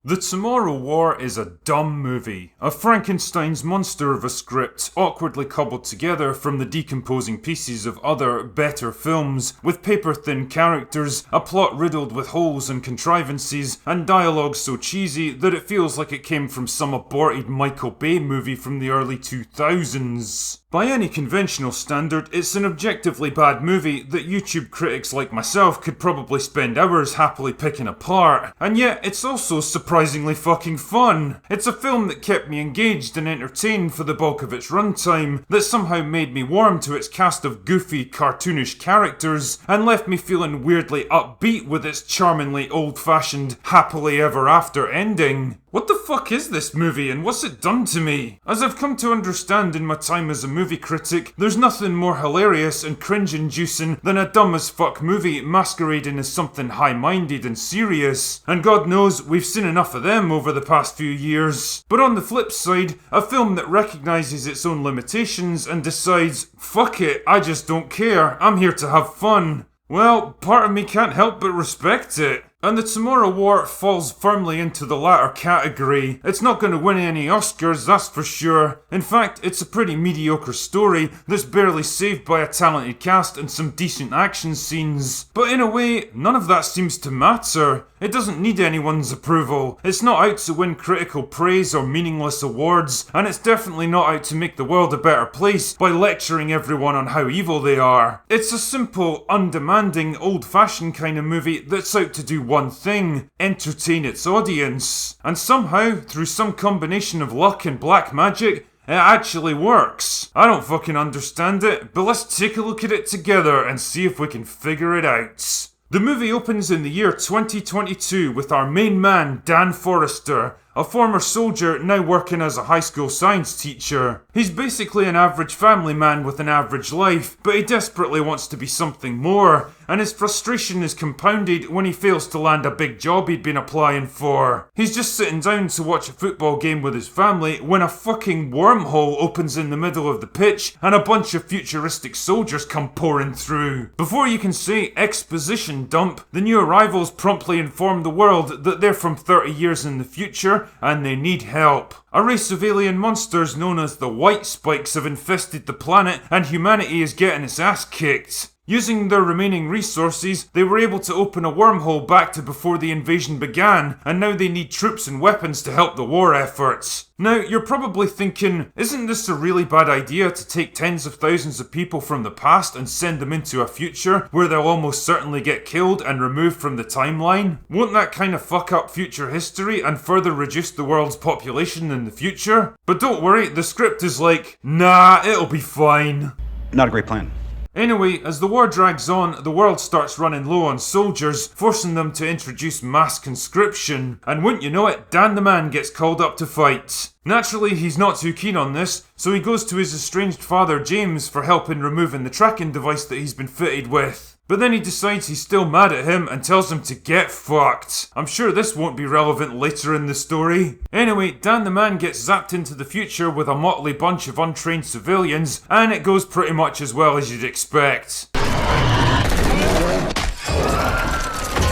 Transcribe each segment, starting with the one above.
The Tomorrow War is a dumb movie. A Frankenstein's monster of a script, awkwardly cobbled together from the decomposing pieces of other, better films, with paper-thin characters, a plot riddled with holes and contrivances, and dialogue so cheesy that it feels like it came from some aborted Michael Bay movie from the early 2000s. By any conventional standard, it's an objectively bad movie that YouTube critics like myself could probably spend hours happily picking apart, and yet it's also surprisingly fucking fun. It's a film that kept me engaged and entertained for the bulk of its runtime, that somehow made me warm to its cast of goofy, cartoonish characters, and left me feeling weirdly upbeat with its charmingly old-fashioned, happily ever after ending. What the fuck is this movie and what's it done to me? As I've come to understand in my time as a movie critic, there's nothing more hilarious and cringe-inducing than a dumb as fuck movie masquerading as something high-minded and serious. And God knows, we've seen enough of them over the past few years. But on the flip side, a film that recognises its own limitations and decides, fuck it, I just don't care, I'm here to have fun. Well, part of me can't help but respect it. And The Tomorrow War falls firmly into the latter category. It's not going to win any Oscars, that's for sure. In fact, it's a pretty mediocre story that's barely saved by a talented cast and some decent action scenes. But in a way, none of that seems to matter. It doesn't need anyone's approval. It's not out to win critical praise or meaningless awards, and it's definitely not out to make the world a better place by lecturing everyone on how evil they are. It's a simple, undemanding, old-fashioned kind of movie that's out to do one thing: entertain its audience. And somehow, through some combination of luck and black magic, it actually works. I don't fucking understand it, but let's take a look at it together and see if we can figure it out. The movie opens in the year 2022 with our main man, Dan Forrester, a former soldier now working as a high school science teacher. He's basically an average family man with an average life, but he desperately wants to be something more, and his frustration is compounded when he fails to land a big job he'd been applying for. He's just sitting down to watch a football game with his family when a fucking wormhole opens in the middle of the pitch and a bunch of futuristic soldiers come pouring through. Before you can say exposition dump, the new arrivals promptly inform the world that they're from 30 years in the future and they need help. A race of alien monsters known as the White Spikes have infested the planet and humanity is getting its ass kicked. Using their remaining resources, they were able to open a wormhole back to before the invasion began, and now they need troops and weapons to help the war efforts. Now, you're probably thinking, isn't this a really bad idea to take tens of thousands of people from the past and send them into a future where they'll almost certainly get killed and removed from the timeline? Won't that kind of fuck up future history and further reduce the world's population in the future? But don't worry, the script is like, nah, it'll be fine. Not a great plan. Anyway, as the war drags on, the world starts running low on soldiers, forcing them to introduce mass conscription. And wouldn't you know it, Dan the man gets called up to fight. Naturally, he's not too keen on this, so he goes to his estranged father James for help in removing the tracking device that he's been fitted with. But then he decides he's still mad at him and tells him to get fucked. I'm sure this won't be relevant later in the story. Anyway, Dan the man gets zapped into the future with a motley bunch of untrained civilians, and it goes pretty much as well as you'd expect.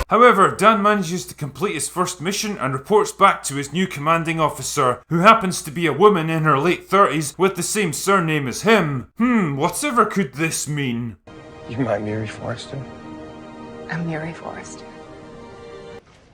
However, Dan manages to complete his first mission and reports back to his new commanding officer, who happens to be a woman in her late 30s with the same surname as him. Whatever could this mean? You might Mary Forrester. I'm Mary Forrester.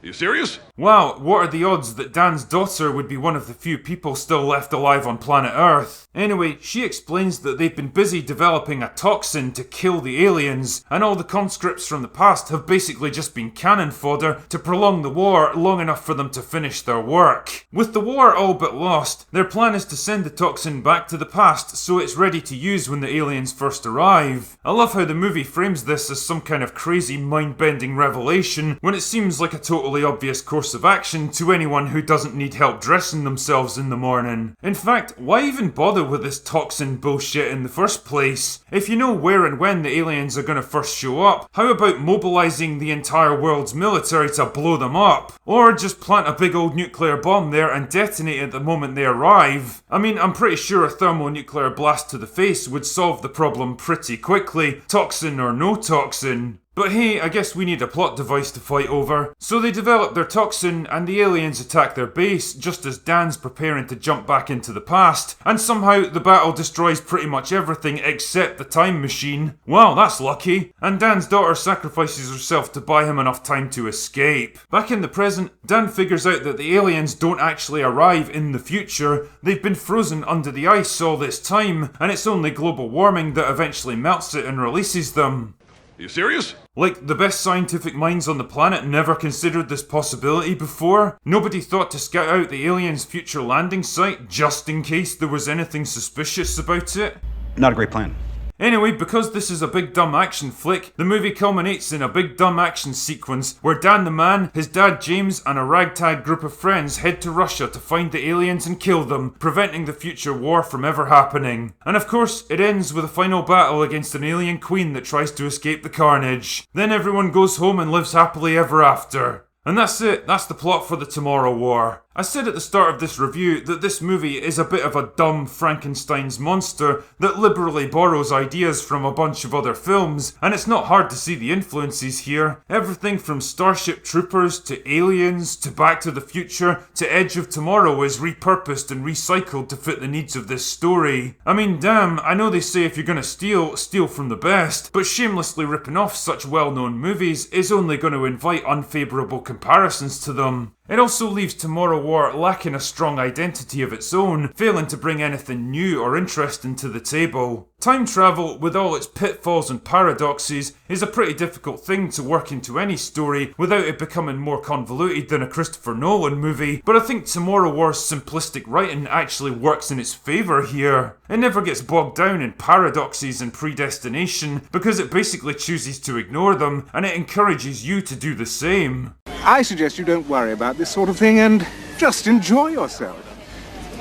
You serious? Wow, what are the odds that Dan's daughter would be one of the few people still left alive on planet Earth? Anyway, she explains that they've been busy developing a toxin to kill the aliens, and all the conscripts from the past have basically just been cannon fodder to prolong the war long enough for them to finish their work. With the war all but lost, their plan is to send the toxin back to the past so it's ready to use when the aliens first arrive. I love how the movie frames this as some kind of crazy mind-bending revelation when it seems like a totally obvious course of action to anyone who doesn't need help dressing themselves in the morning. In fact, why even bother with this toxin bullshit in the first place? If you know where and when the aliens are going to first show up, how about mobilizing the entire world's military to blow them up? Or just plant a big old nuclear bomb there and detonate it the moment they arrive? I mean, I'm pretty sure a thermonuclear blast to the face would solve the problem pretty quickly, toxin or no toxin. But hey, I guess we need a plot device to fight over. So they develop their toxin and the aliens attack their base just as Dan's preparing to jump back into the past, and somehow the battle destroys pretty much everything except the time machine. Wow, that's lucky. And Dan's daughter sacrifices herself to buy him enough time to escape. Back in the present, Dan figures out that the aliens don't actually arrive in the future. They've been frozen under the ice all this time, and it's only global warming that eventually melts it and releases them. You serious? Like, the best scientific minds on the planet never considered this possibility before? Nobody thought to scout out the aliens' future landing site just in case there was anything suspicious about it? Not a great plan. Anyway, because this is a big dumb action flick, the movie culminates in a big dumb action sequence where Dan the man, his dad James, and a ragtag group of friends head to Russia to find the aliens and kill them, preventing the future war from ever happening. And of course, it ends with a final battle against an alien queen that tries to escape the carnage. Then everyone goes home and lives happily ever after. And that's it, that's the plot for the Tomorrow War. I said at the start of this review that this movie is a bit of a dumb Frankenstein's monster that liberally borrows ideas from a bunch of other films, and it's not hard to see the influences here. Everything from Starship Troopers to Aliens to Back to the Future to Edge of Tomorrow is repurposed and recycled to fit the needs of this story. I mean, damn, I know they say if you're gonna steal, steal from the best, but shamelessly ripping off such well-known movies is only going to invite unfavourable comparisons to them. It also leaves Tomorrow War lacking a strong identity of its own, failing to bring anything new or interesting to the table. Time travel, with all its pitfalls and paradoxes, is a pretty difficult thing to work into any story without it becoming more convoluted than a Christopher Nolan movie, but I think Tomorrow War's simplistic writing actually works in its favour here. It never gets bogged down in paradoxes and predestination because it basically chooses to ignore them, and it encourages you to do the same. I suggest you don't worry about this sort of thing and just enjoy yourself.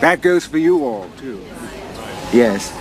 That goes for you all, too. Yes.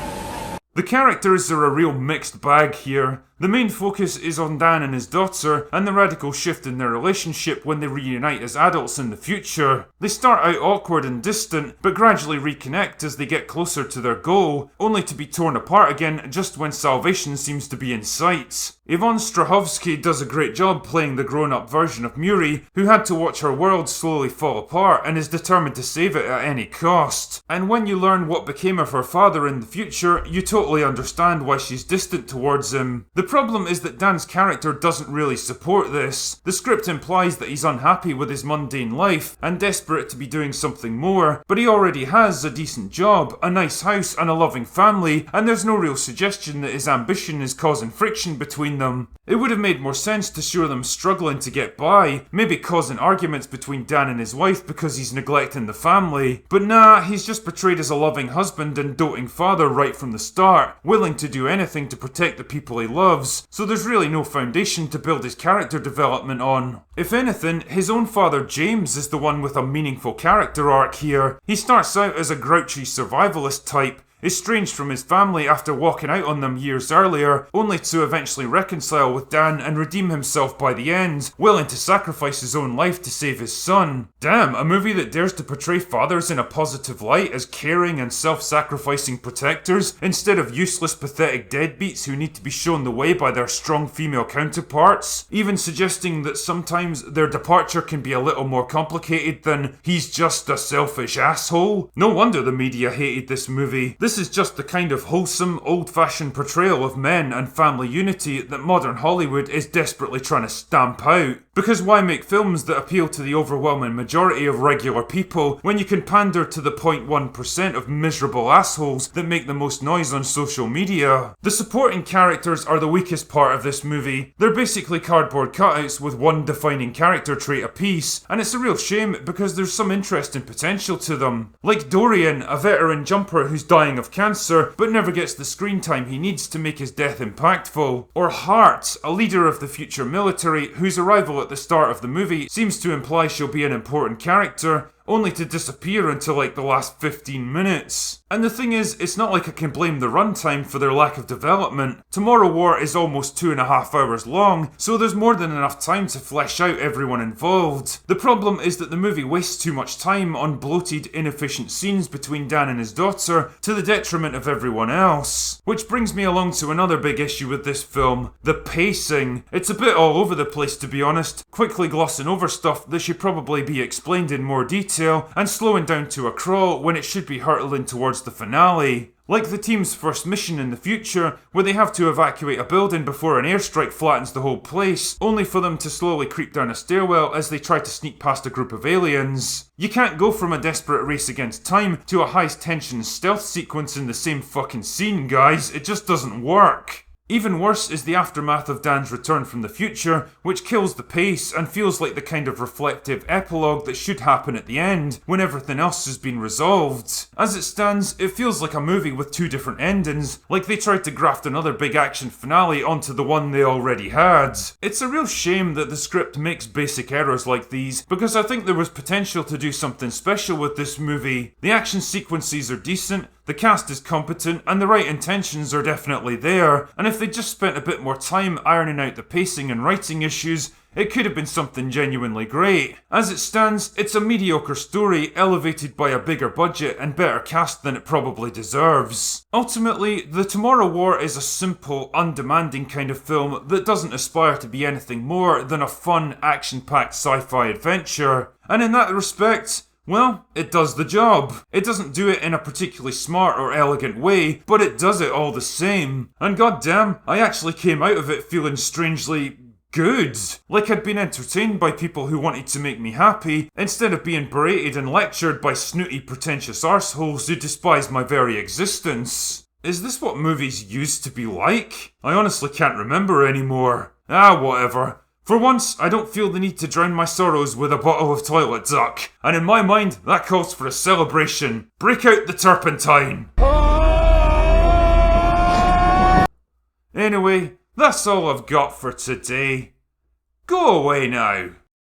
The characters are a real mixed bag here. The main focus is on Dan and his daughter, and the radical shift in their relationship when they reunite as adults in the future. They start out awkward and distant, but gradually reconnect as they get closer to their goal, only to be torn apart again just when salvation seems to be in sight. Yvonne Strahovski does a great job playing the grown-up version of Muri, who had to watch her world slowly fall apart and is determined to save it at any cost. And when you learn what became of her father in the future, you totally understand why she's distant towards him. The problem is that Dan's character doesn't really support this. The script implies that he's unhappy with his mundane life and desperate to be doing something more, but he already has a decent job, a nice house and a loving family, and there's no real suggestion that his ambition is causing friction between them. It would have made more sense to show them struggling to get by, maybe causing arguments between Dan and his wife because he's neglecting the family, but nah, he's just portrayed as a loving husband and doting father right from the start, willing to do anything to protect the people he loves, so there's really no foundation to build his character development on. If anything, his own father James is the one with a meaningful character arc here. He starts out as a grouchy survivalist type, estranged from his family after walking out on them years earlier, only to eventually reconcile with Dan and redeem himself by the end, willing to sacrifice his own life to save his son. Damn, a movie that dares to portray fathers in a positive light as caring and self-sacrificing protectors, instead of useless pathetic deadbeats who need to be shown the way by their strong female counterparts, even suggesting that sometimes their departure can be a little more complicated than he's just a selfish asshole. No wonder the media hated this movie. This is just the kind of wholesome, old-fashioned portrayal of men and family unity that modern Hollywood is desperately trying to stamp out. Because why make films that appeal to the overwhelming majority of regular people when you can pander to the 0.1% of miserable assholes that make the most noise on social media? The supporting characters are the weakest part of this movie. They're basically cardboard cutouts with one defining character trait apiece, and it's a real shame because there's some interesting potential to them. Like Dorian, a veteran jumper who's dying of cancer but never gets the screen time he needs to make his death impactful. Or Hart, a leader of the future military whose arrival at the start of the movie seems to imply she'll be an important character, only to disappear until like the last 15 minutes. And the thing is, it's not like I can blame the runtime for their lack of development. Tomorrow War is almost 2.5 hours long, so there's more than enough time to flesh out everyone involved. The problem is that the movie wastes too much time on bloated, inefficient scenes between Dan and his daughter, to the detriment of everyone else. Which brings me along to another big issue with this film, the pacing. It's a bit all over the place, to be honest, quickly glossing over stuff that should probably be explained in more detail, and slowing down to a crawl when it should be hurtling towards the finale. Like the team's first mission in the future, where they have to evacuate a building before an airstrike flattens the whole place, only for them to slowly creep down a stairwell as they try to sneak past a group of aliens. You can't go from a desperate race against time to a high tension stealth sequence in the same fucking scene, guys. It just doesn't work. Even worse is the aftermath of Dan's return from the future, which kills the pace and feels like the kind of reflective epilogue that should happen at the end, when everything else has been resolved. As it stands, it feels like a movie with two different endings, like they tried to graft another big action finale onto the one they already had. It's a real shame that the script makes basic errors like these, because I think there was potential to do something special with this movie. The action sequences are decent, the cast is competent, and the right intentions are definitely there, and if they just spent a bit more time ironing out the pacing and writing issues, it could have been something genuinely great. As it stands, it's a mediocre story elevated by a bigger budget and better cast than it probably deserves. Ultimately, The Tomorrow War is a simple, undemanding kind of film that doesn't aspire to be anything more than a fun, action-packed sci-fi adventure. And in that respect, well, it does the job. It doesn't do it in a particularly smart or elegant way, but it does it all the same. And goddamn, I actually came out of it feeling strangely good. Like I'd been entertained by people who wanted to make me happy, instead of being berated and lectured by snooty, pretentious arseholes who despise my very existence. Is this what movies used to be like? I honestly can't remember anymore. Whatever. For once, I don't feel the need to drown my sorrows with a bottle of toilet duck. And in my mind, that calls for a celebration. Break out the turpentine! Anyway, that's all I've got for today. Go away now.